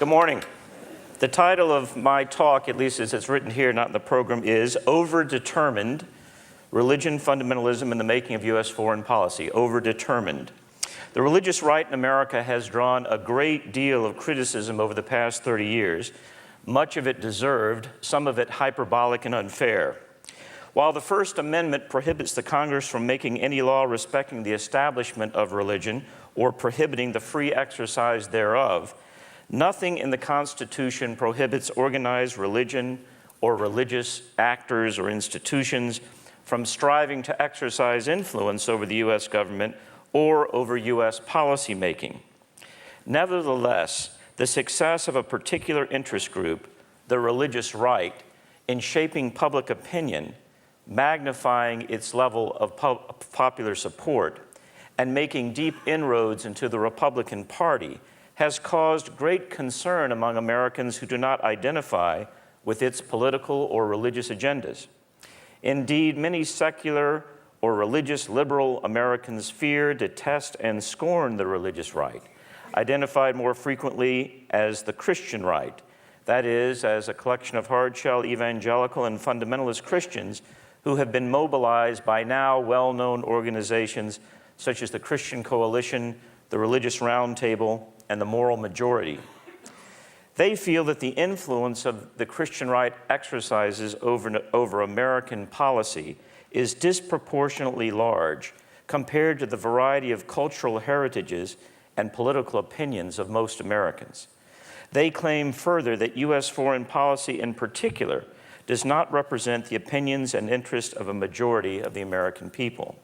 Good morning. The title of my talk, at least as it's written here, not in the program, is Overdetermined: Religion, Fundamentalism, and the Making of U.S. Foreign Policy. Overdetermined. The religious right in America has drawn a great deal of criticism over the past 30 years, much of it deserved, some of it hyperbolic and unfair. While the First Amendment prohibits the Congress from making any law respecting the establishment of religion or prohibiting the free exercise thereof, nothing in the Constitution prohibits organized religion or religious actors or institutions from striving to exercise influence over the U.S. government or over U.S. policymaking. Nevertheless, the success of a particular interest group, the religious right, in shaping public opinion, magnifying its level of popular support, and making deep inroads into the Republican Party has caused great concern among Americans who do not identify with its political or religious agendas. Indeed, many secular or religious liberal Americans fear, detest, and scorn the religious right, identified more frequently as the Christian right, that is, as a collection of hard-shell evangelical and fundamentalist Christians who have been mobilized by now well-known organizations such as the Christian Coalition, the Religious Roundtable, and the Moral Majority. They feel that the influence of the Christian right exercises over American policy is disproportionately large compared to the variety of cultural heritages and political opinions of most Americans. They claim further that U.S. foreign policy in particular does not represent the opinions and interests of a majority of the American people.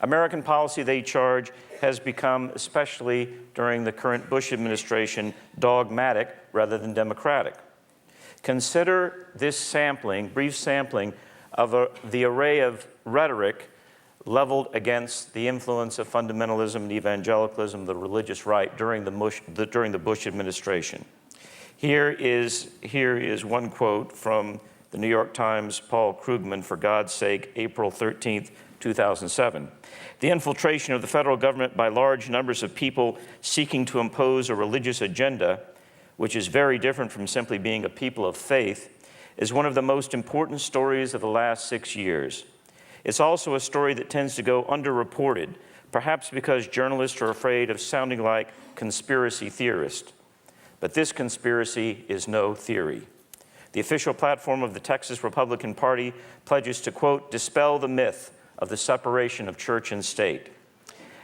American policy, they charge, has become, especially during the current Bush administration, dogmatic rather than democratic. Consider this brief sampling of the array of rhetoric leveled against the influence of fundamentalism and evangelicalism, the religious right, during the Bush administration. Here is one quote from the New York Times' Paul Krugman, for God's sake, April 13th, 2007. The infiltration of the federal government by large numbers of people seeking to impose a religious agenda, which is very different from simply being a people of faith, is one of the most important stories of the last 6 years. It's also a story that tends to go underreported, perhaps because journalists are afraid of sounding like conspiracy theorists. But this conspiracy is no theory. The official platform of the Texas Republican Party pledges to, quote, dispel the myth of the separation of church and state.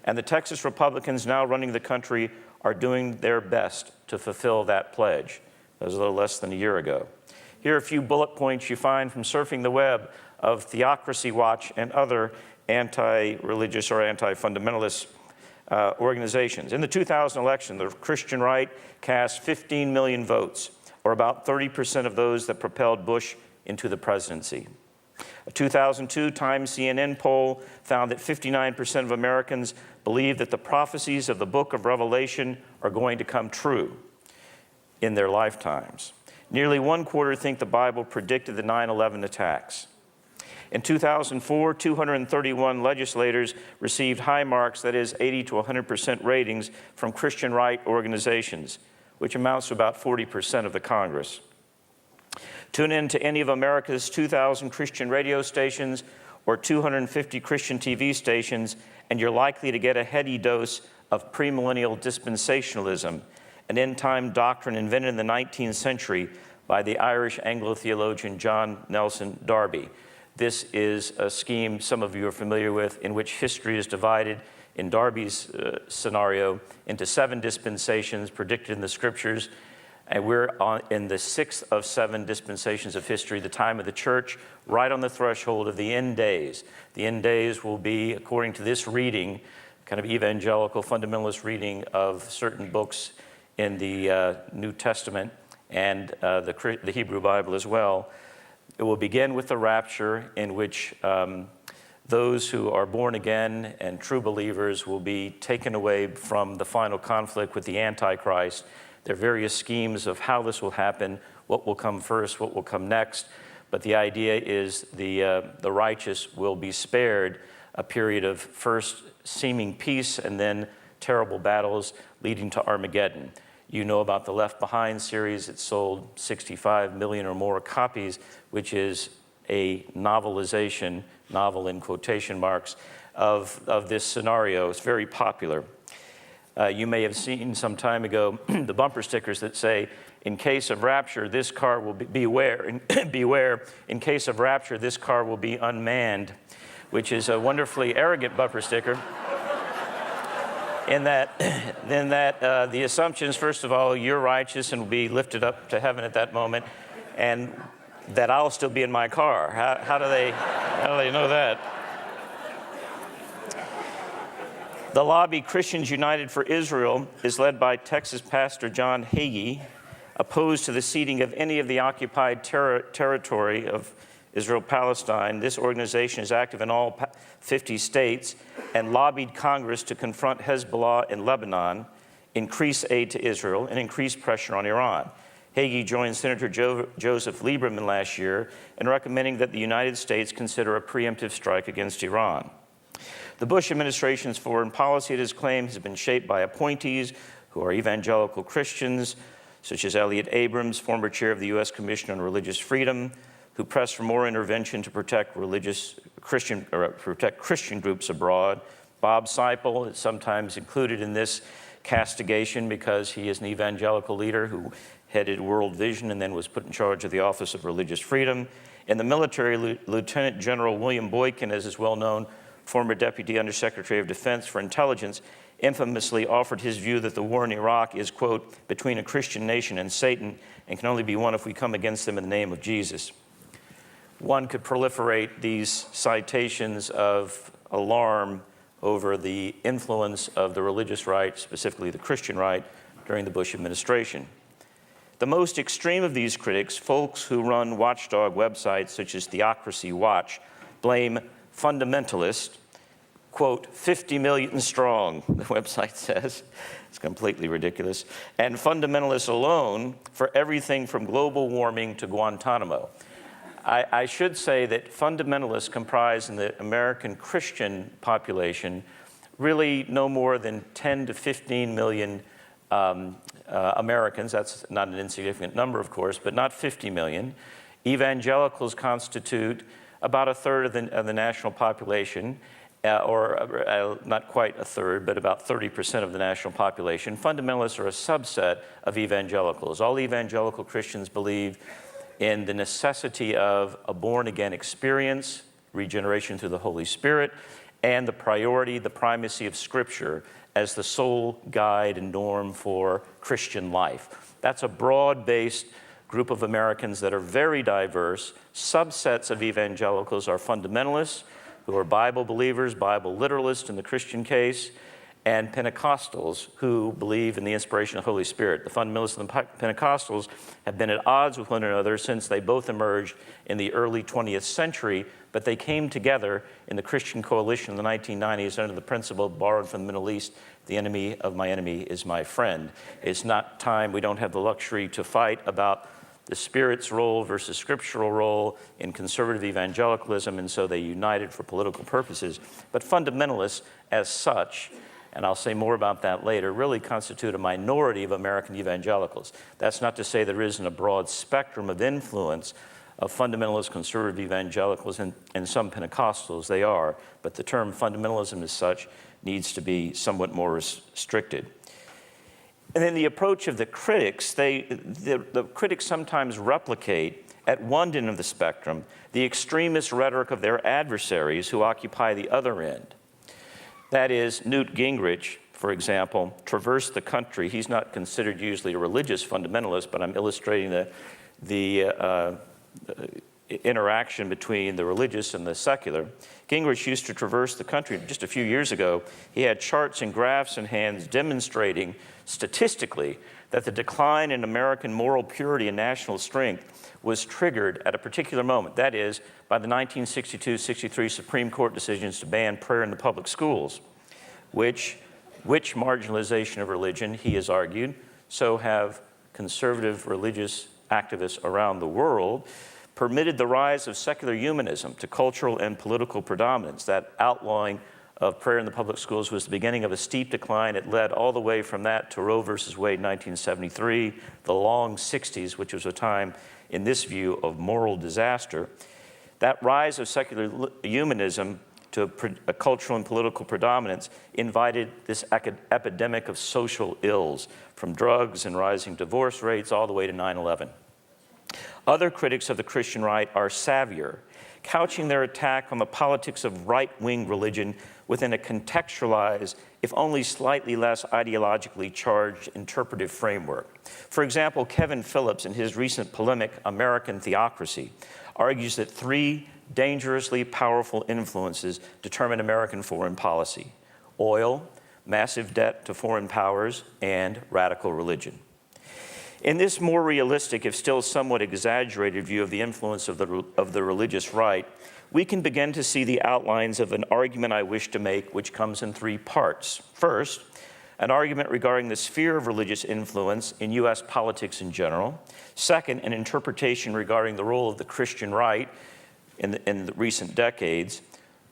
And the Texas Republicans now running the country are doing their best to fulfill that pledge. That was a little less than a year ago. Here are a few bullet points you find from surfing the web of Theocracy Watch and other anti-religious or anti-fundamentalist organizations. In the 2000 election, the Christian right cast 15 million votes, or about 30% of those that propelled Bush into the presidency. A 2002 Times CNN poll found that 59% of Americans believe that the prophecies of the book of Revelation are going to come true in their lifetimes. Nearly 1/4 think the Bible predicted the 9/11 attacks. In 2004, 231 legislators received high marks, that is 80 to 100% ratings, from Christian right organizations, which amounts to about 40% of the Congress. Tune in to any of America's 2,000 Christian radio stations or 250 Christian TV stations, and you're likely to get a heady dose of premillennial dispensationalism, an end-time doctrine invented in the 19th century by the Irish Anglo theologian John Nelson Darby. This is a scheme some of you are familiar with, in which history is divided in Darby's scenario into 7 dispensations predicted in the scriptures. And we're in the 6th of 7 dispensations of history, the time of the church, right on the threshold of the end days. The end days will be, according to this reading, kind of evangelical, fundamentalist reading of certain books in the New Testament and the Hebrew Bible as well. It will begin with the rapture, in which those who are born again and true believers will be taken away from the final conflict with the Antichrist. There are various schemes of how this will happen, what will come first, what will come next. But the idea is the righteous will be spared a period of first seeming peace and then terrible battles leading to Armageddon. You know about the Left Behind series. It sold 65 million or more copies, which is a novelization, novel in quotation marks, of this scenario. It's very popular. You may have seen some time ago the bumper stickers that say, in case of rapture, this car will be, beware, in case of rapture, this car will be unmanned, which is a wonderfully arrogant bumper sticker. In that the assumption is, first of all, you're righteous and will be lifted up to heaven at that moment, and that I'll still be in my car. How do they know that? The lobby Christians United for Israel is led by Texas pastor John Hagee, opposed to the ceding of any of the occupied territory of Israel-Palestine. This organization is active in all 50 states and lobbied Congress to confront Hezbollah in Lebanon, increase aid to Israel, and increase pressure on Iran. Hagee joined Senator Joseph Lieberman last year in recommending that the United States consider a preemptive strike against Iran. The Bush administration's foreign policy, it is claimed, has been shaped by appointees who are evangelical Christians, such as Elliott Abrams, former chair of the U.S. Commission on Religious Freedom, who pressed for more intervention to protect Christian groups abroad. Bob Seipel is sometimes included in this castigation because he is an evangelical leader who headed World Vision and then was put in charge of the Office of Religious Freedom. In the military, Lieutenant General William Boykin, as is well known, former Deputy Undersecretary of Defense for Intelligence, infamously offered his view that the war in Iraq is, quote, between a Christian nation and Satan and can only be won if we come against them in the name of Jesus. One could proliferate these citations of alarm over the influence of the religious right, specifically the Christian right, during the Bush administration. The most extreme of these critics, folks who run watchdog websites such as Theocracy Watch, blame fundamentalists, quote, 50 million strong, the website says. It's completely ridiculous. And fundamentalists alone for everything from global warming to Guantanamo. I should say that fundamentalists comprise in the American Christian population really no more than 10 to 15 million Americans. That's not an insignificant number, of course, but not 50 million. Evangelicals constitute about a third of the national population, or not quite a third, but about 30% of the national population. Fundamentalists are a subset of evangelicals. All evangelical Christians believe in the necessity of a born-again experience, regeneration through the Holy Spirit, and the primacy of Scripture as the sole guide and norm for Christian life. That's a broad-based group of Americans that are very diverse. Subsets of evangelicals are fundamentalists, who are Bible believers, Bible literalists in the Christian case, and Pentecostals who believe in the inspiration of the Holy Spirit. The fundamentalists and the Pentecostals have been at odds with one another since they both emerged in the early 20th century, but they came together in the Christian coalition in the 1990s under the principle borrowed from the Middle East, the enemy of my enemy is my friend. It's not time, we don't have the luxury to fight about the Spirit's role versus scriptural role in conservative evangelicalism, and so they united for political purposes. But fundamentalists as such, and I'll say more about that later, really constitute a minority of American evangelicals. That's not to say there isn't a broad spectrum of influence of fundamentalist conservative evangelicals and some Pentecostals, they are, but the term fundamentalism as such needs to be somewhat more restricted. And then the approach of the critics, the critics sometimes replicate at one end of the spectrum the extremist rhetoric of their adversaries who occupy the other end. That is, Newt Gingrich, for example, traversed the country. He's not considered usually a religious fundamentalist, but I'm illustrating the interaction between the religious and the secular. Gingrich used to traverse the country just a few years ago. He had charts and graphs in hands demonstrating statistically that the decline in American moral purity and national strength was triggered at a particular moment. That is, by the 1962-63 Supreme Court decisions to ban prayer in the public schools, which marginalization of religion, he has argued, so have conservative religious activists around the world, permitted the rise of secular humanism to cultural and political predominance, that outlawing of prayer in the public schools was the beginning of a steep decline. It led all the way from that to Roe versus Wade in 1973, the long 60s, which was a time, in this view, of moral disaster. That rise of secular humanism to a cultural and political predominance invited this epidemic of social ills, from drugs and rising divorce rates all the way to 9/11. Other critics of the Christian right are savvier, couching their attack on the politics of right-wing religion within a contextualized, if only slightly less ideologically charged, interpretive framework. For example, Kevin Phillips, in his recent polemic, American Theocracy, argues that three dangerously powerful influences determine American foreign policy: oil, massive debt to foreign powers, and radical religion. In this more realistic, if still somewhat exaggerated view of the influence of the religious right, we can begin to see the outlines of an argument I wish to make, which comes in three parts. First, an argument regarding the sphere of religious influence in U.S. politics in general. Second, an interpretation regarding the role of the Christian right in the recent decades,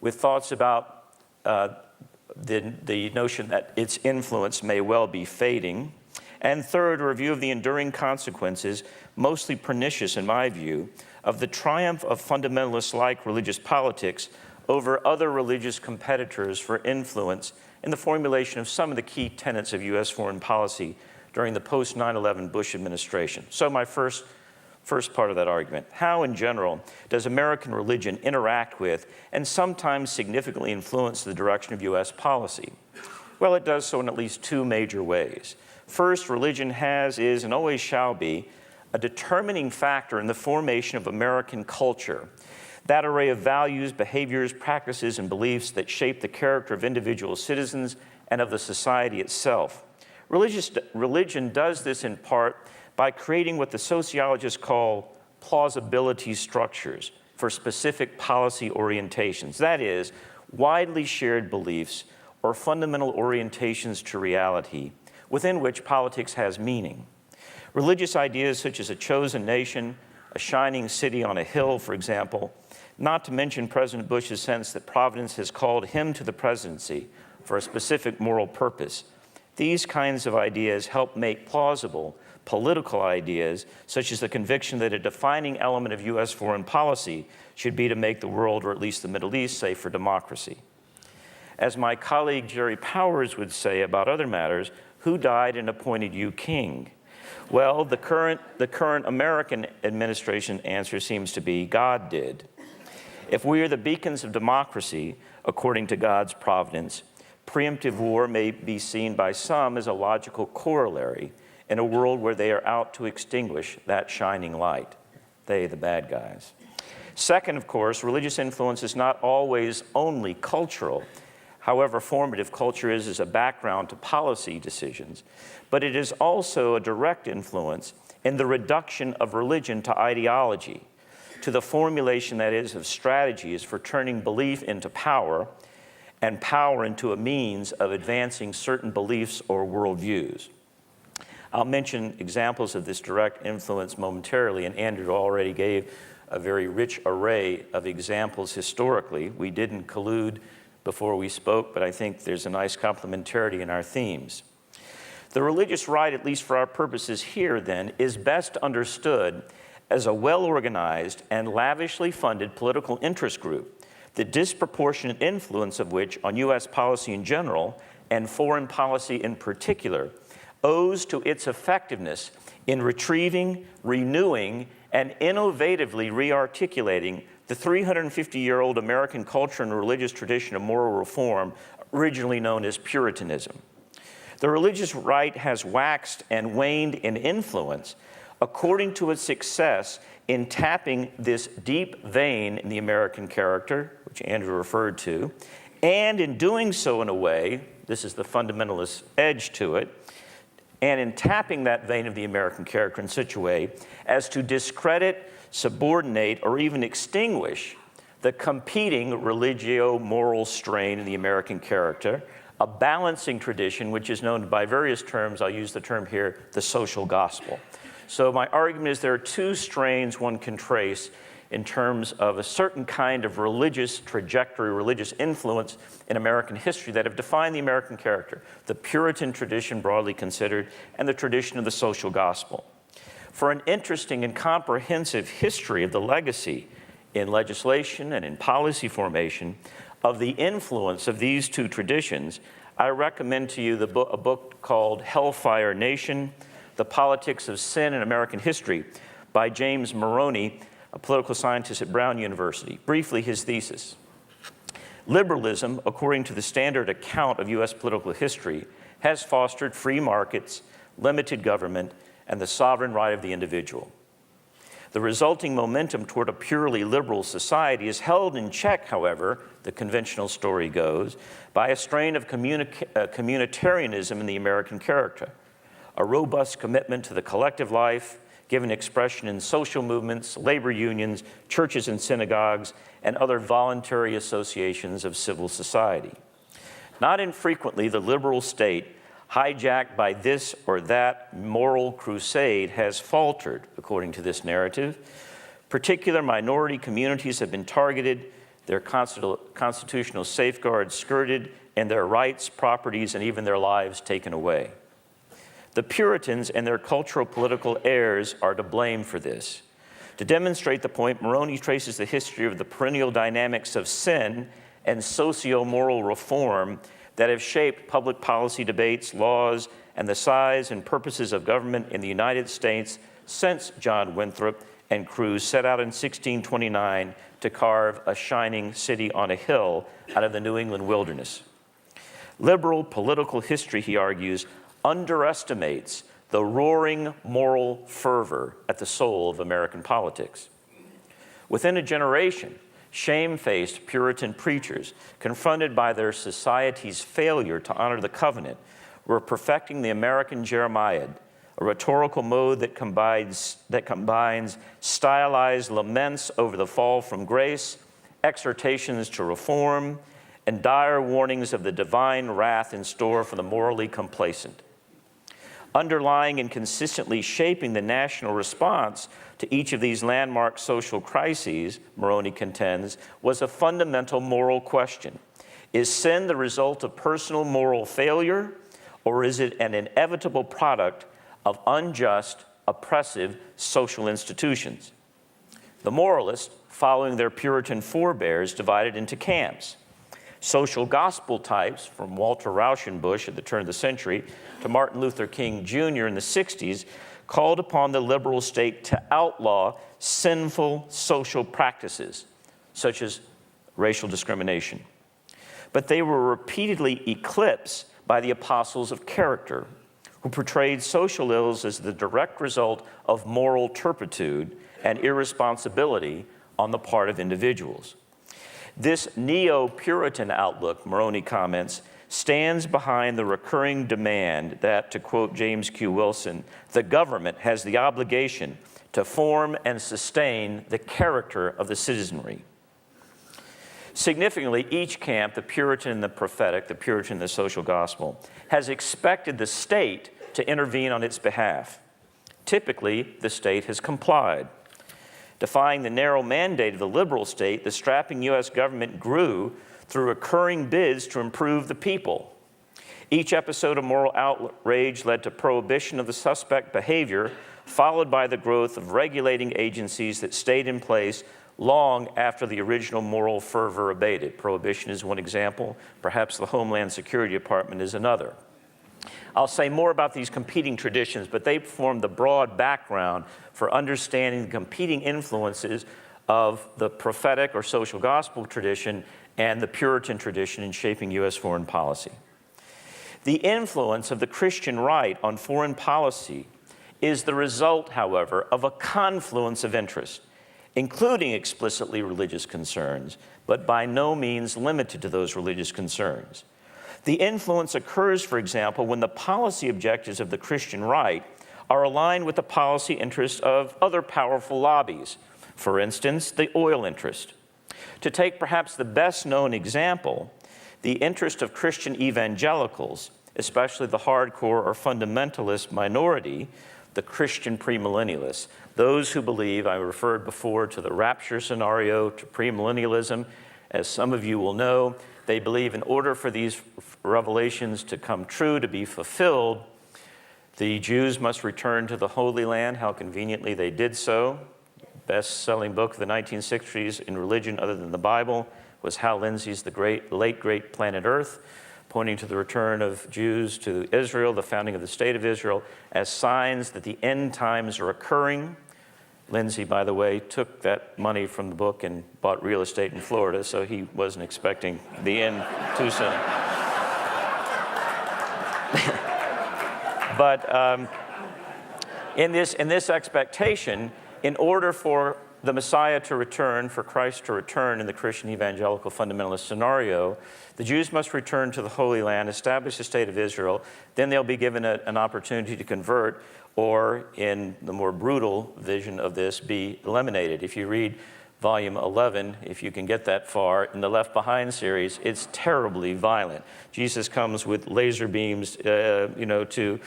with thoughts about the notion that its influence may well be fading. And third, a review of the enduring consequences, mostly pernicious in my view, of the triumph of fundamentalist-like religious politics over other religious competitors for influence in the formulation of some of the key tenets of U.S. foreign policy during the post-9/11 Bush administration. So my first part of that argument: how in general does American religion interact with and sometimes significantly influence the direction of U.S. policy? Well, it does so in at least two major ways. First, religion has, is, and always shall be a determining factor in the formation of American culture, that array of values, behaviors, practices, and beliefs that shape the character of individual citizens and of the society itself. Religion does this in part by creating what the sociologists call plausibility structures for specific policy orientations. That is, widely shared beliefs or fundamental orientations to reality within which politics has meaning. Religious ideas such as a chosen nation, a shining city on a hill, for example, not to mention President Bush's sense that Providence has called him to the presidency for a specific moral purpose. These kinds of ideas help make plausible political ideas, such as the conviction that a defining element of U.S. foreign policy should be to make the world, or at least the Middle East, safe for democracy. As my colleague Jerry Powers would say about other matters, who died and appointed you king? Well, the current American administration answer seems to be God did. If we are the beacons of democracy, according to God's providence, preemptive war may be seen by some as a logical corollary in a world where they are out to extinguish that shining light. They, the bad guys. Second, of course, religious influence is not always only cultural, however formative culture is as a background to policy decisions, but it is also a direct influence in the reduction of religion to ideology, to the formulation, that is, of strategies for turning belief into power and power into a means of advancing certain beliefs or worldviews. I'll mention examples of this direct influence momentarily, and Andrew already gave a very rich array of examples historically. We didn't collude before we spoke, but I think there's a nice complementarity in our themes. The religious right, at least for our purposes here then, is best understood as a well-organized and lavishly funded political interest group, the disproportionate influence of which on U.S. policy in general and foreign policy in particular owes to its effectiveness in retrieving, renewing, and innovatively rearticulating the 350-year-old American culture and religious tradition of moral reform, originally known as Puritanism. The religious right has waxed and waned in influence according to its success in tapping this deep vein in the American character, which Andrew referred to, and in doing so in a way, this is the fundamentalist edge to it, and in tapping that vein of the American character in such a way as to discredit, subordinate, or even extinguish the competing religio-moral strain in the American character, a balancing tradition which is known by various terms. I'll use the term here, the social gospel. So my argument is there are two strains one can trace in terms of a certain kind of religious trajectory, religious influence in American history that have defined the American character, the Puritan tradition broadly considered, and the tradition of the social gospel. For an interesting and comprehensive history of the legacy in legislation and in policy formation of the influence of these two traditions, I recommend to you a book called Hellfire Nation, The Politics of Sin in American History by James Moroney, a political scientist at Brown University. Briefly, his thesis. Liberalism, according to the standard account of U.S. political history, has fostered free markets, limited government, and the sovereign right of the individual. The resulting momentum toward a purely liberal society is held in check, however, the conventional story goes, by a strain of communitarianism in the American character, a robust commitment to the collective life, given expression in social movements, labor unions, churches and synagogues, and other voluntary associations of civil society. Not infrequently, the liberal state, hijacked by this or that moral crusade, has faltered, according to this narrative. Particular minority communities have been targeted, their constitutional safeguards skirted, and their rights, properties, and even their lives taken away. The Puritans and their cultural political heirs are to blame for this. To demonstrate the point, Moroney traces the history of the perennial dynamics of sin and socio-moral reform that have shaped public policy debates, laws, and the size and purposes of government in the United States since John Winthrop and Cruz set out in 1629 to carve a shining city on a hill out of the New England wilderness. Liberal political history, he argues, underestimates the roaring moral fervor at the soul of American politics. Within a generation, shame-faced Puritan preachers, confronted by their society's failure to honor the covenant, were perfecting the American Jeremiad, a rhetorical mode that combines stylized laments over the fall from grace, exhortations to reform, and dire warnings of the divine wrath in store for the morally complacent. Underlying and consistently shaping the national response to each of these landmark social crises, Moroney contends, was a fundamental moral question. Is sin the result of personal moral failure, or is it an inevitable product of unjust, oppressive social institutions? The moralists, following their Puritan forebears, divided into camps. Social gospel types, from Walter Rauschenbusch at the turn of the century to Martin Luther King Jr. in the 60s, called upon the liberal state to outlaw sinful social practices, such as racial discrimination. But they were repeatedly eclipsed by the apostles of character, who portrayed social ills as the direct result of moral turpitude and irresponsibility on the part of individuals. This neo-Puritan outlook, Moroney comments, stands behind the recurring demand that, to quote James Q. Wilson, the government has the obligation to form and sustain the character of the citizenry. Significantly, each camp, the Puritan and the prophetic, the Puritan and the social gospel, has expected the state to intervene on its behalf. Typically, the state has complied. Defying the narrow mandate of the liberal state, the strapping U.S. government grew through recurring bids to improve the people. Each episode of moral outrage led to prohibition of the suspect behavior, followed by the growth of regulating agencies that stayed in place long after the original moral fervor abated. Prohibition is one example. Perhaps the Homeland Security Department is another. I'll say more about these competing traditions, but they form the broad background for understanding the competing influences of the prophetic or social gospel tradition and the Puritan tradition in shaping U.S. foreign policy. The influence of the Christian right on foreign policy is the result, however, of a confluence of interest, including explicitly religious concerns, but by no means limited to those religious concerns. The influence occurs, for example, when the policy objectives of the Christian right are aligned with the policy interests of other powerful lobbies, for instance, the oil interest. To take perhaps the best-known example, the interest of Christian evangelicals, especially the hardcore or fundamentalist minority, the Christian premillennialists, those who believe, I referred before to the rapture scenario, to premillennialism. As some of you will know, they believe in order for these revelations to come true, to be fulfilled, the Jews must return to the Holy Land. How conveniently they did so. Best-selling book of the 1960s in religion other than the Bible was Hal Lindsey's late great Planet Earth, pointing to the return of Jews to Israel, the founding of the State of Israel, as signs that the end times are occurring. Lindsey, by the way, took that money from the book and bought real estate in Florida, so he wasn't expecting the end too soon. But in this expectation, in order for the Messiah to return, for Christ to return in the Christian evangelical fundamentalist scenario, the Jews must return to the Holy Land, establish the State of Israel, then they'll be given an opportunity to convert, or in the more brutal vision of this, be eliminated. If you read volume 11, if you can get that far, in the Left Behind series, it's terribly violent. Jesus comes with laser beams, to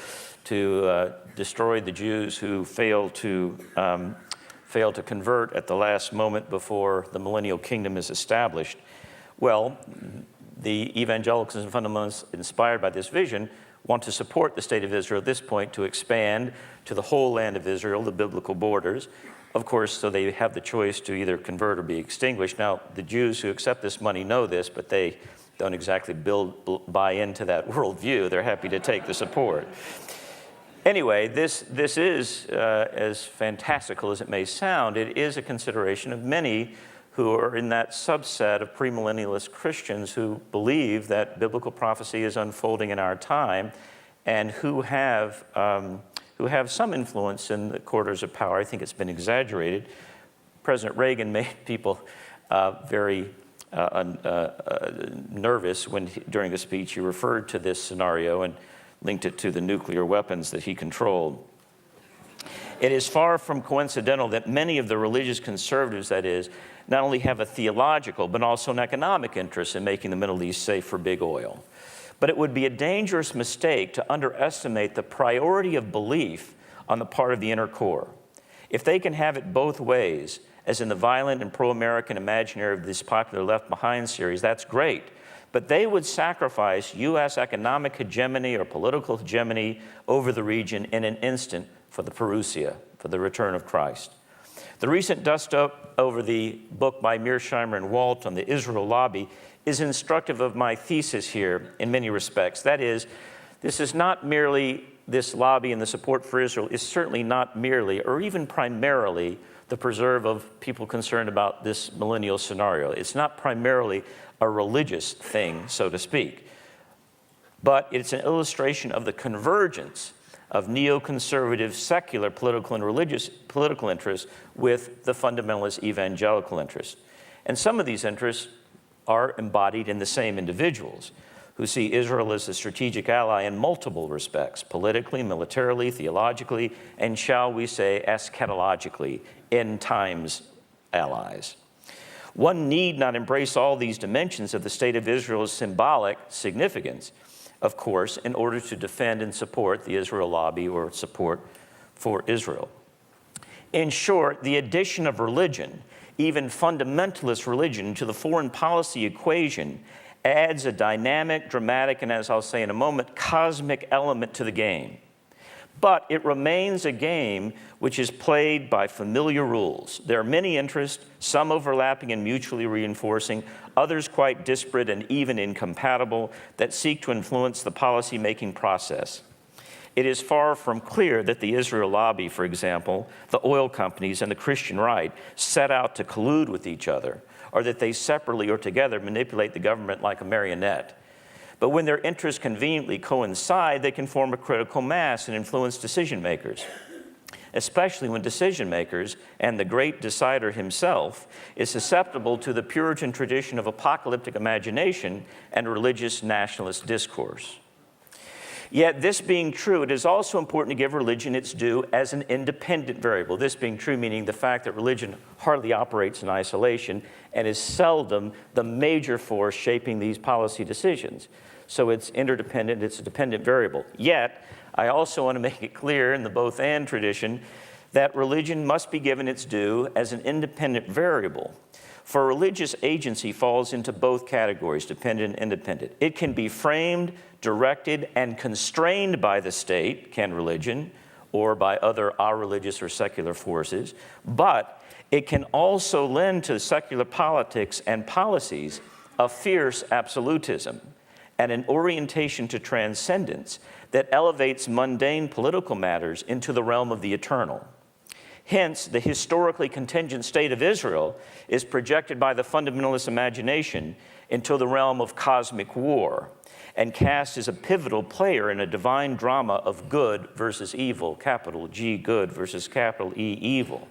destroy the Jews who fail to convert at the last moment before the millennial kingdom is established. Well, the evangelicals and fundamentalists inspired by this vision want to support the State of Israel at this point to expand to the whole land of Israel, the biblical borders, of course, so they have the choice to either convert or be extinguished. Now, the Jews who accept this money know this, but they don't exactly buy into that worldview. They're happy to take the support. Anyway, this is, as fantastical as it may sound, it is a consideration of many who are in that subset of premillennialist Christians who believe that biblical prophecy is unfolding in our time and who have some influence in the quarters of power. I think it's been exaggerated. President Reagan made people very nervous when during the speech he referred to this scenario and linked it to the nuclear weapons that he controlled. It is far from coincidental that many of the religious conservatives, that is, not only have a theological but also an economic interest in making the Middle East safe for big oil. But it would be a dangerous mistake to underestimate the priority of belief on the part of the inner core. If they can have it both ways, as in the violent and pro-American imaginary of this popular Left Behind series, that's great. But they would sacrifice U.S. economic hegemony or political hegemony over the region in an instant for the parousia, for the return of Christ. The recent dust-up over the book by Mearsheimer and Walt on the Israel lobby is instructive of my thesis here in many respects. That is, this is not merely, this lobby and the support for Israel is certainly not merely or even primarily the preserve of people concerned about this millennial scenario. It's not primarily a religious thing, so to speak, but it's an illustration of the convergence of neoconservative secular political and religious political interests with the fundamentalist evangelical interests. And some of these interests are embodied in the same individuals who see Israel as a strategic ally in multiple respects, politically, militarily, theologically, and shall we say eschatologically, end times allies. One need not embrace all these dimensions of the State of Israel's symbolic significance, of course, in order to defend and support the Israel lobby or support for Israel. In short, the addition of religion, even fundamentalist religion, to the foreign policy equation adds a dynamic, dramatic, and as I'll say in a moment, cosmic element to the game. But it remains a game which is played by familiar rules. There are many interests, some overlapping and mutually reinforcing, others quite disparate and even incompatible, that seek to influence the policy-making process. It is far from clear that the Israel lobby, for example, the oil companies and the Christian right set out to collude with each other, or that they separately or together manipulate the government like a marionette. But when their interests conveniently coincide, they can form a critical mass and influence decision makers, especially when decision makers and the great decider himself is susceptible to the Puritan tradition of apocalyptic imagination and religious nationalist discourse. Yet this being true, it is also important to give religion its due as an independent variable. This being true, meaning the fact that religion hardly operates in isolation and is seldom the major force shaping these policy decisions. So it's interdependent, it's a dependent variable. Yet, I also want to make it clear in the both and tradition that religion must be given its due as an independent variable. For religious agency falls into both categories, dependent and independent. It can be framed, directed, and constrained by the state, can religion, or by other irreligious or secular forces, but it can also lend to secular politics and policies a fierce absolutism and an orientation to transcendence that elevates mundane political matters into the realm of the eternal. Hence, the historically contingent state of Israel is projected by the fundamentalist imagination into the realm of cosmic war and cast as a pivotal player in a divine drama of good versus evil, capital G good versus capital E evil.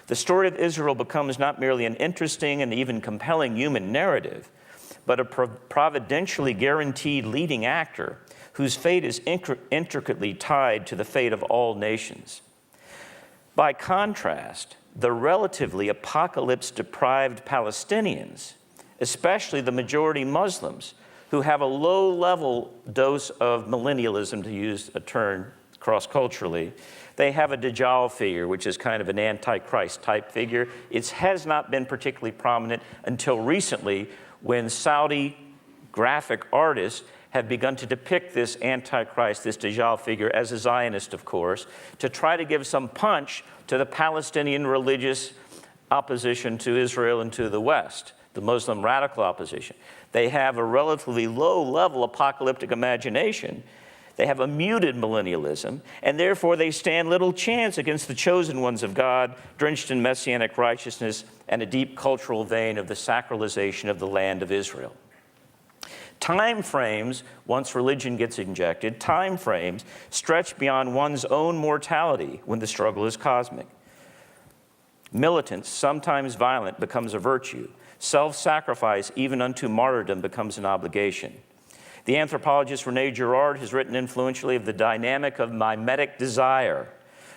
The story of Israel becomes not merely an interesting and even compelling human narrative, but a providentially guaranteed leading actor whose fate is intricately tied to the fate of all nations. By contrast, the relatively apocalypse-deprived Palestinians, especially the majority Muslims, who have a low-level dose of millennialism, to use a term cross-culturally, they have a Dajjal figure, which is kind of an Antichrist-type figure. It has not been particularly prominent until recently, when Saudi graphic artists have begun to depict this Antichrist, this Dajjal figure, as a Zionist, of course, to try to give some punch to the Palestinian religious opposition to Israel and to the West, the Muslim radical opposition. They have a relatively low-level apocalyptic imagination. They have a muted millennialism, and therefore they stand little chance against the chosen ones of God, drenched in messianic righteousness and a deep cultural vein of the sacralization of the land of Israel. Time frames, once religion gets injected, time frames stretch beyond one's own mortality when the struggle is cosmic. Militance, sometimes violent, becomes a virtue. Self-sacrifice, even unto martyrdom, becomes an obligation. The anthropologist René Girard has written influentially of the dynamic of mimetic desire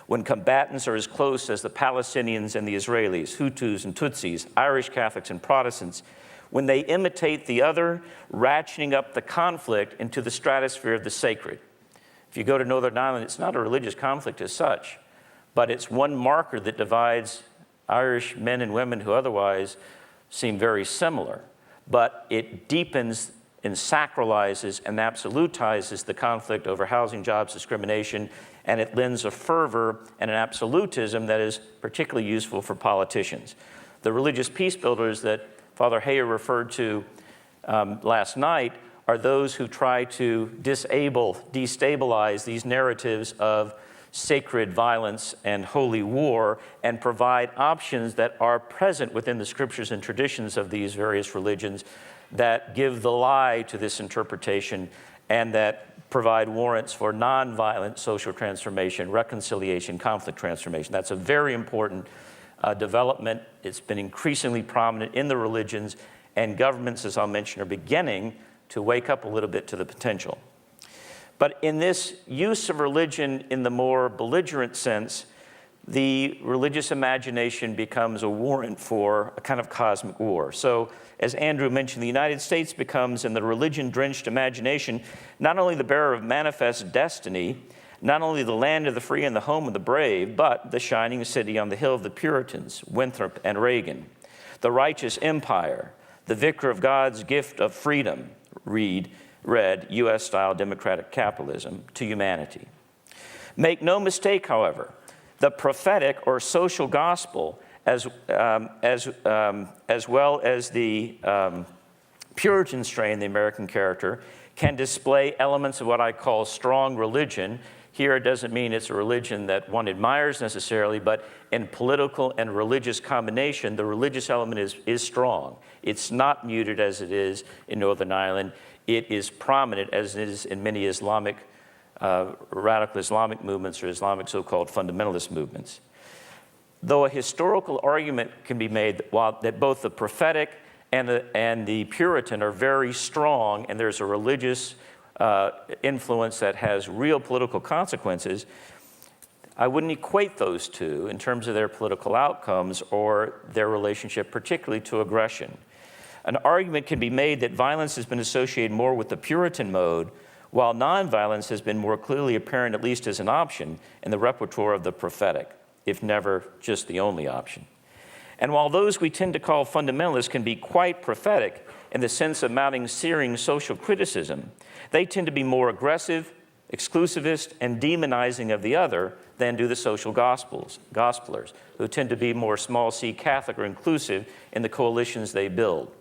when combatants are as close as the Palestinians and the Israelis, Hutus and Tutsis, Irish Catholics and Protestants, when they imitate the other, ratcheting up the conflict into the stratosphere of the sacred. If you go to Northern Ireland, it's not a religious conflict as such, but it's one marker that divides Irish men and women who otherwise seem very similar, but it deepens and sacralizes and absolutizes the conflict over housing, jobs, discrimination, and it lends a fervor and an absolutism that is particularly useful for politicians. The religious peace builders that Father Heyer referred to last night are those who try to destabilize these narratives of sacred violence and holy war and provide options that are present within the scriptures and traditions of these various religions that give the lie to this interpretation and that provide warrants for nonviolent social transformation, reconciliation, conflict transformation. That's a very important development. It's been increasingly prominent in the religions, and governments, as I'll mention, are beginning to wake up a little bit to the potential. But in this use of religion in the more belligerent sense, the religious imagination becomes a warrant for a kind of cosmic war. So, as Andrew mentioned, the United States becomes, in the religion-drenched imagination, not only the bearer of manifest destiny, not only the land of the free and the home of the brave, but the shining city on the hill of the Puritans, Winthrop and Reagan, the righteous empire, the vicar of God's gift of freedom, read U.S.-style democratic capitalism, to humanity. Make no mistake, however, the prophetic or social gospel, as well as the Puritan strain, the American character, can display elements of what I call strong religion. Here, it doesn't mean it's a religion that one admires necessarily, but in political and religious combination, the religious element is strong. It's not muted as it is in Northern Ireland. It is prominent as it is in many Islamic, radical Islamic movements or Islamic so-called fundamentalist movements. Though a historical argument can be made that both the prophetic and the Puritan are very strong, and there's a religious influence that has real political consequences, I wouldn't equate those two in terms of their political outcomes or their relationship particularly to aggression. An argument can be made that violence has been associated more with the Puritan mode, while nonviolence has been more clearly apparent, at least as an option, in the repertoire of the prophetic, if never just the only option. And while those we tend to call fundamentalists can be quite prophetic in the sense of mounting searing social criticism, they tend to be more aggressive, exclusivist, and demonizing of the other than do the social gospelers, who tend to be more small c Catholic or inclusive in the coalitions they build.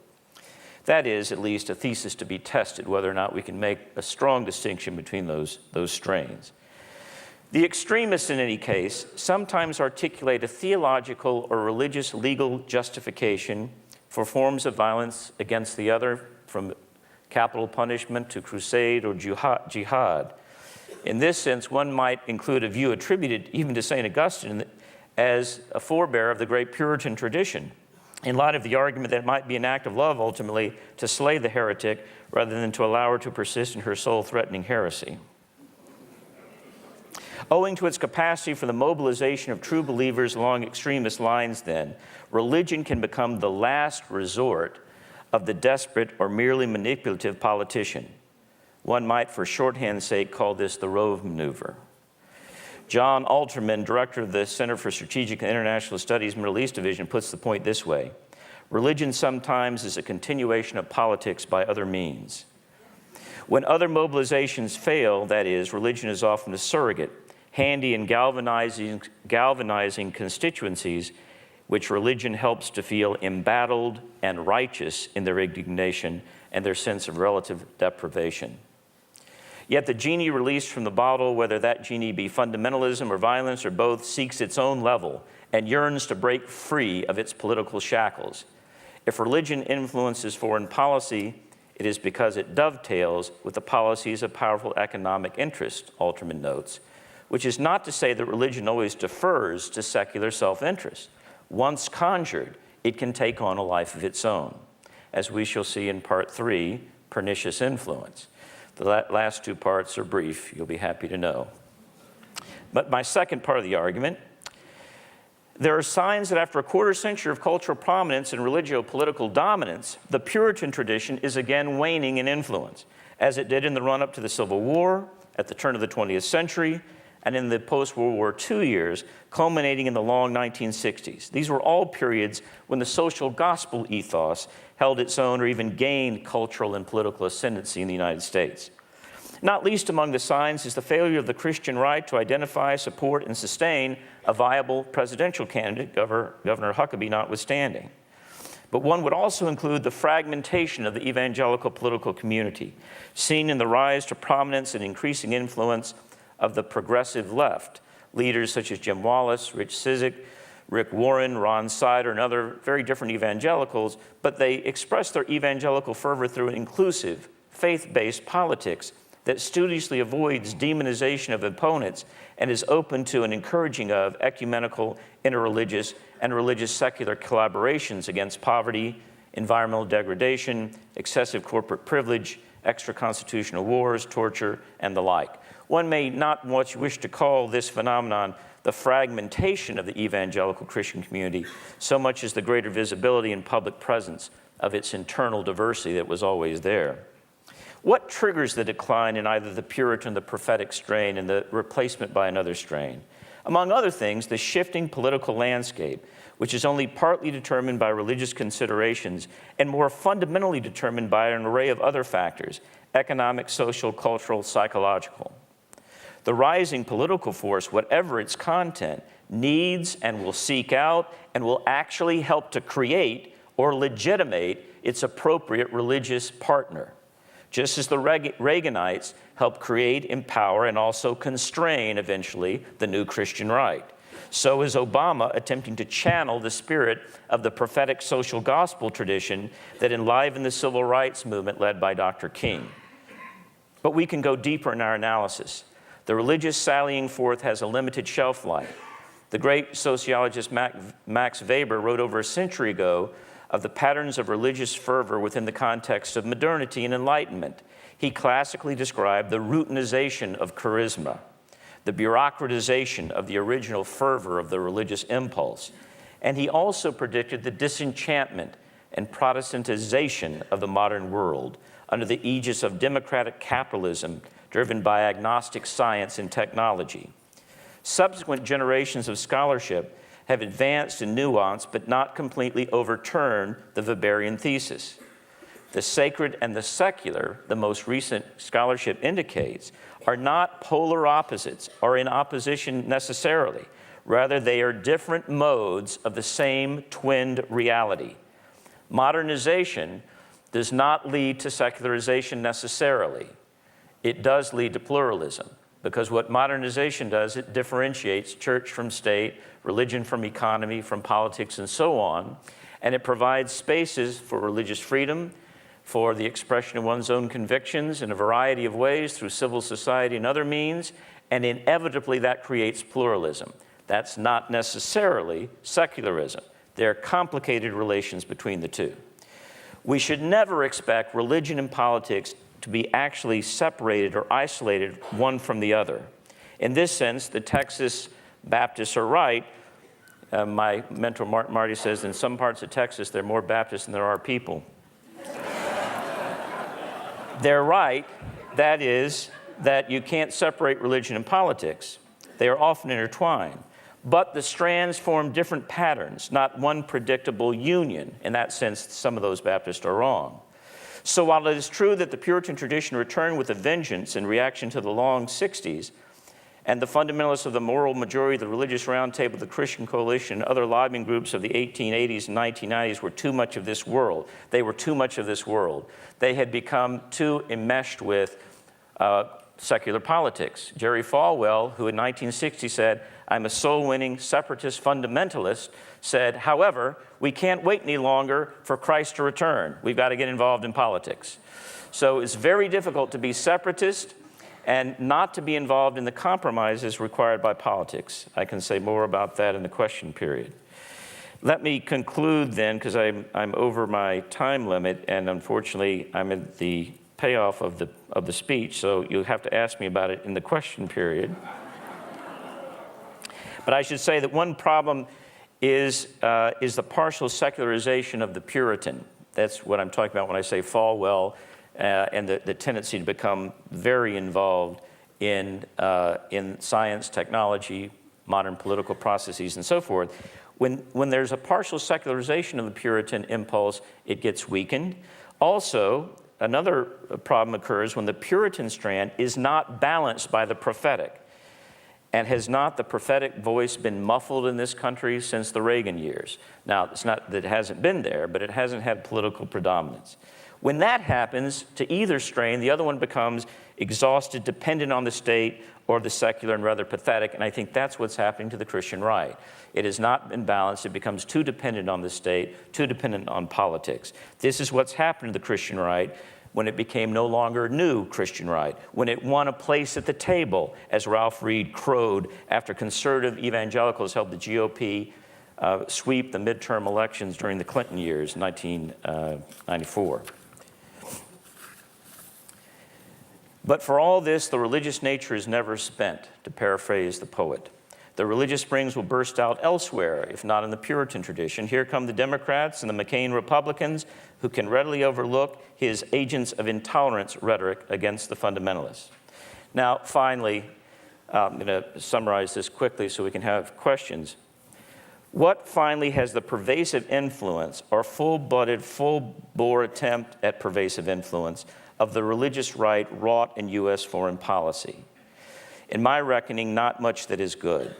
That is, at least, a thesis to be tested, whether or not we can make a strong distinction between those strains. The extremists, in any case, sometimes articulate a theological or religious legal justification for forms of violence against the other, from capital punishment to crusade or jihad. In this sense, one might include a view attributed even to St. Augustine as a forebearer of the great Puritan tradition, in light of the argument that it might be an act of love, ultimately, to slay the heretic rather than to allow her to persist in her soul-threatening heresy. Owing to its capacity for the mobilization of true believers along extremist lines, then, religion can become the last resort of the desperate or merely manipulative politician. One might, for shorthand's sake, call this the Rove maneuver. John Alterman, director of the Center for Strategic and International Studies Middle East Division, puts the point this way: religion sometimes is a continuation of politics by other means. When other mobilizations fail, that is, religion is often a surrogate, handy in galvanizing constituencies which religion helps to feel embattled and righteous in their indignation and their sense of relative deprivation. Yet the genie released from the bottle, whether that genie be fundamentalism or violence or both, seeks its own level and yearns to break free of its political shackles. If religion influences foreign policy, it is because it dovetails with the policies of powerful economic interests, Alterman notes, which is not to say that religion always defers to secular self-interest. Once conjured, it can take on a life of its own, as we shall see in Part 3, Pernicious Influence. The last two parts are brief, you'll be happy to know. But my second part of the argument, there are signs that after a quarter century of cultural prominence and religio-political dominance, the Puritan tradition is again waning in influence, as it did in the run-up to the Civil War, at the turn of the 20th century, and in the post-World War II years, culminating in the long 1960s. These were all periods when the social gospel ethos held its own or even gained cultural and political ascendancy in the United States. Not least among the signs is the failure of the Christian right to identify, support, and sustain a viable presidential candidate, Governor Huckabee notwithstanding. But one would also include the fragmentation of the evangelical political community, seen in the rise to prominence and increasing influence of the progressive left, leaders such as Jim Wallace, Rich Cizik, Rick Warren, Ron Sider, and other very different evangelicals, but they express their evangelical fervor through an inclusive, faith-based politics that studiously avoids demonization of opponents and is open to and encouraging of ecumenical, interreligious, and religious secular collaborations against poverty, environmental degradation, excessive corporate privilege, extra-constitutional wars, torture, and the like. One may not much wish to call this phenomenon the fragmentation of the evangelical Christian community so much as the greater visibility and public presence of its internal diversity that was always there. What triggers the decline in either the Puritan or the prophetic strain and the replacement by another strain? Among other things, the shifting political landscape, which is only partly determined by religious considerations and more fundamentally determined by an array of other factors: economic, social, cultural, psychological. The rising political force, whatever its content, needs and will seek out and will actually help to create or legitimate its appropriate religious partner. Just as the Reaganites helped create, empower, and also constrain, eventually, the new Christian right. So is Obama attempting to channel the spirit of the prophetic social gospel tradition that enlivened the civil rights movement led by Dr. King. But we can go deeper in our analysis. The religious sallying forth has a limited shelf life. The great sociologist Max Weber wrote over a century ago of the patterns of religious fervor within the context of modernity and enlightenment. He classically described the routinization of charisma, the bureaucratization of the original fervor of the religious impulse, and he also predicted the disenchantment and Protestantization of the modern world under the aegis of democratic capitalism, driven by agnostic science and technology. Subsequent generations of scholarship have advanced in nuance but not completely overturned the Weberian thesis. The sacred and the secular, the most recent scholarship indicates, are not polar opposites or in opposition necessarily. Rather, they are different modes of the same twinned reality. Modernization does not lead to secularization necessarily. It does lead to pluralism, because what modernization does, it differentiates church from state, religion from economy, from politics, and so on, and it provides spaces for religious freedom, for the expression of one's own convictions in a variety of ways through civil society and other means, and inevitably that creates pluralism. That's not necessarily secularism. There are complicated relations between the two. We should never expect religion and politics to be actually separated or isolated one from the other. In this sense, the Texas Baptists are right. My mentor Marty says in some parts of Texas there are more Baptists than there are people. They're right, that is, that you can't separate religion and politics. They are often intertwined. But the strands form different patterns, not one predictable union. In that sense, some of those Baptists are wrong. So while it is true that the Puritan tradition returned with a vengeance in reaction to the long 60s, and the fundamentalists of the moral majority, the Religious Roundtable, the Christian Coalition, and other lobbying groups of the 1880s and 1990s were too much of this world. They were too much of this world. They had become too enmeshed with secular politics. Jerry Falwell, who in 1960 said, "I'm a soul-winning separatist fundamentalist," said, "However, we can't wait any longer for Christ to return. We've got to get involved in politics." So it's very difficult to be separatist and not to be involved in the compromises required by politics. I can say more about that in the question period. Let me conclude then, because I'm over my time limit, and unfortunately I'm at the payoff of the speech, so you'll have to ask me about it in the question period. But I should say that one problem is the partial secularization of the Puritan. That's what I'm talking about when I say Falwell, and the tendency to become very involved in science, technology, modern political processes, and so forth. When there's a partial secularization of the Puritan impulse, it gets weakened. Also, another problem occurs when the Puritan strand is not balanced by the prophetic. And has not the prophetic voice been muffled in this country since the Reagan years? Now, it's not that it hasn't been there, but it hasn't had political predominance. When that happens to either strain, the other one becomes exhausted, dependent on the state or the secular, and rather pathetic, and I think that's what's happening to the Christian right. It has not been balanced. It becomes too dependent on the state, too dependent on politics. This is what's happened to the Christian right when it became no longer new Christian right, when it won a place at the table, as Ralph Reed crowed after conservative evangelicals helped the GOP sweep the midterm elections during the Clinton years, 1994. But for all this, the religious nature is never spent, to paraphrase the poet. The religious springs will burst out elsewhere, if not in the Puritan tradition. Here come the Democrats and the McCain Republicans, who can readily overlook his agents of intolerance rhetoric against the fundamentalists. Now, finally, I'm going to summarize this quickly so we can have questions. What finally has the pervasive influence, or full-blooded, full-bore attempt at pervasive influence, of the religious right wrought in U.S. foreign policy? In my reckoning, not much that is good.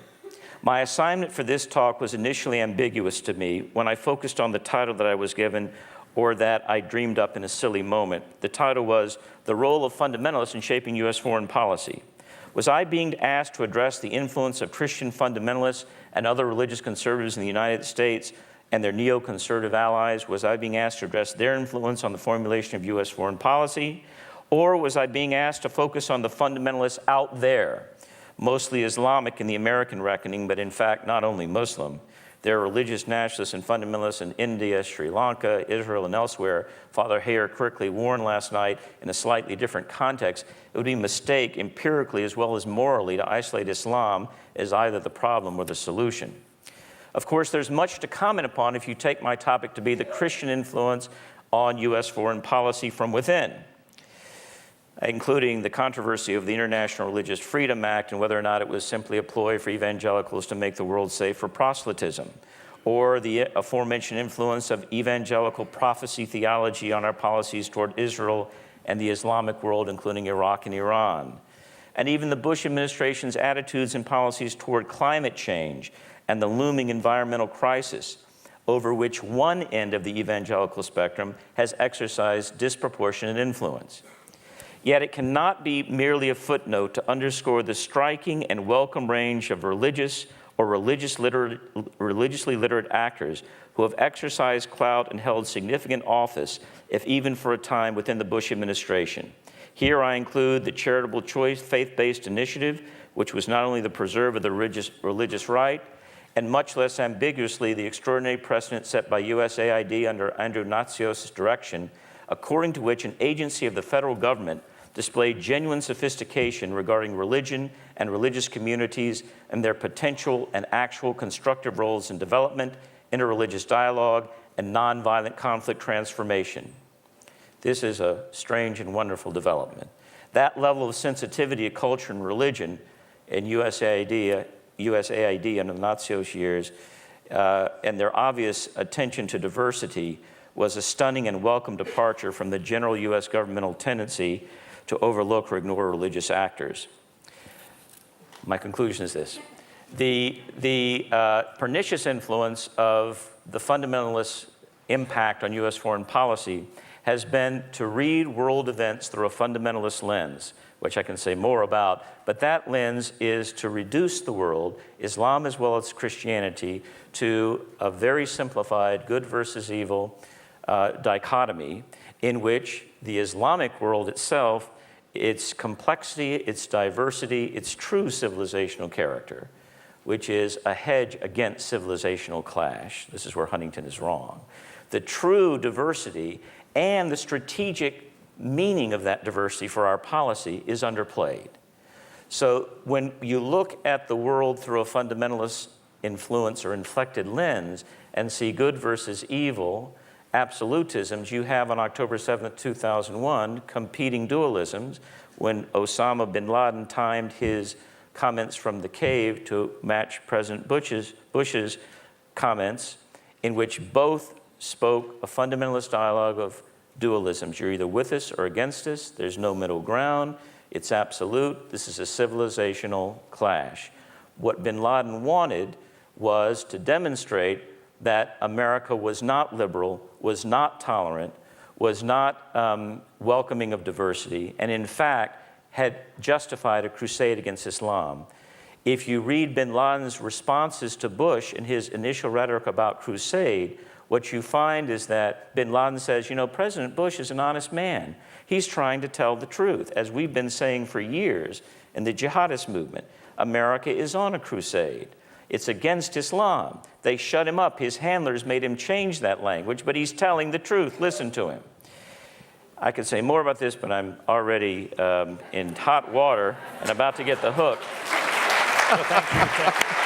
My assignment for this talk was initially ambiguous to me when I focused on the title that I was given, or that I dreamed up in a silly moment. The title was "The Role of Fundamentalists in Shaping U.S. Foreign Policy." Was I being asked to address the influence of Christian fundamentalists and other religious conservatives in the United States and their neoconservative allies? Was I being asked to address their influence on the formulation of U.S. foreign policy? Or was I being asked to focus on the fundamentalists out there, mostly Islamic in the American reckoning, but in fact not only Muslim? There are religious nationalists and fundamentalists in India, Sri Lanka, Israel, and elsewhere. Father Hayer quickly warned last night in a slightly different context, it would be a mistake empirically as well as morally to isolate Islam as either the problem or the solution. Of course, there's much to comment upon if you take my topic to be the Christian influence on U.S. foreign policy from within. including the controversy of the International Religious Freedom Act and whether or not it was simply a ploy for evangelicals to make the world safe for proselytism, or the aforementioned influence of evangelical prophecy theology on our policies toward Israel and the Islamic world, including Iraq and Iran, and even the Bush administration's attitudes and policies toward climate change and the looming environmental crisis, over which one end of the evangelical spectrum has exercised disproportionate influence. Yet it cannot be merely a footnote to underscore the striking and welcome range of religious or religiously literate actors who have exercised clout and held significant office, if even for a time, within the Bush administration. Here I include the Charitable Choice faith-based initiative, which was not only the preserve of the religious right, and much less ambiguously the extraordinary precedent set by USAID under Andrew Natsios' direction, according to which an agency of the federal government displayed genuine sophistication regarding religion and religious communities and their potential and actual constructive roles in development, interreligious dialogue, and nonviolent conflict transformation. This is a strange and wonderful development. That level of sensitivity to culture and religion in USAID under the Natsios years and their obvious attention to diversity was a stunning and welcome departure from the general U.S. governmental tendency to overlook or ignore religious actors. My conclusion is this. The pernicious influence of the fundamentalist impact on U.S. foreign policy has been to read world events through a fundamentalist lens, which I can say more about, but that lens is to reduce the world, Islam as well as Christianity, to a very simplified good versus evil dichotomy in which the Islamic world itself, its complexity, its diversity, its true civilizational character, which is a hedge against civilizational clash. This is where Huntington is wrong. The true diversity and the strategic meaning of that diversity for our policy is underplayed. So when you look at the world through a fundamentalist influence or inflected lens and see good versus evil absolutisms, you have on October 7th, 2001, competing dualisms when Osama bin Laden timed his comments from the cave to match President Bush's comments, in which both spoke a fundamentalist dialogue of dualisms. You're either with us or against us. There's no middle ground. It's absolute. This is a civilizational clash. What bin Laden wanted was to demonstrate that America was not liberal, was not tolerant, was not welcoming of diversity, and in fact had justified a crusade against Islam. If you read bin Laden's responses to Bush in his initial rhetoric about crusade, what you find is that bin Laden says, you know, President Bush is an honest man. He's trying to tell the truth. As we've been saying for years in the jihadist movement, America is on a crusade. It's against Islam. They shut him up. His handlers made him change that language, but he's telling the truth. Listen to him. I could say more about this, but I'm already in hot water and about to get the hook. Well, thank you.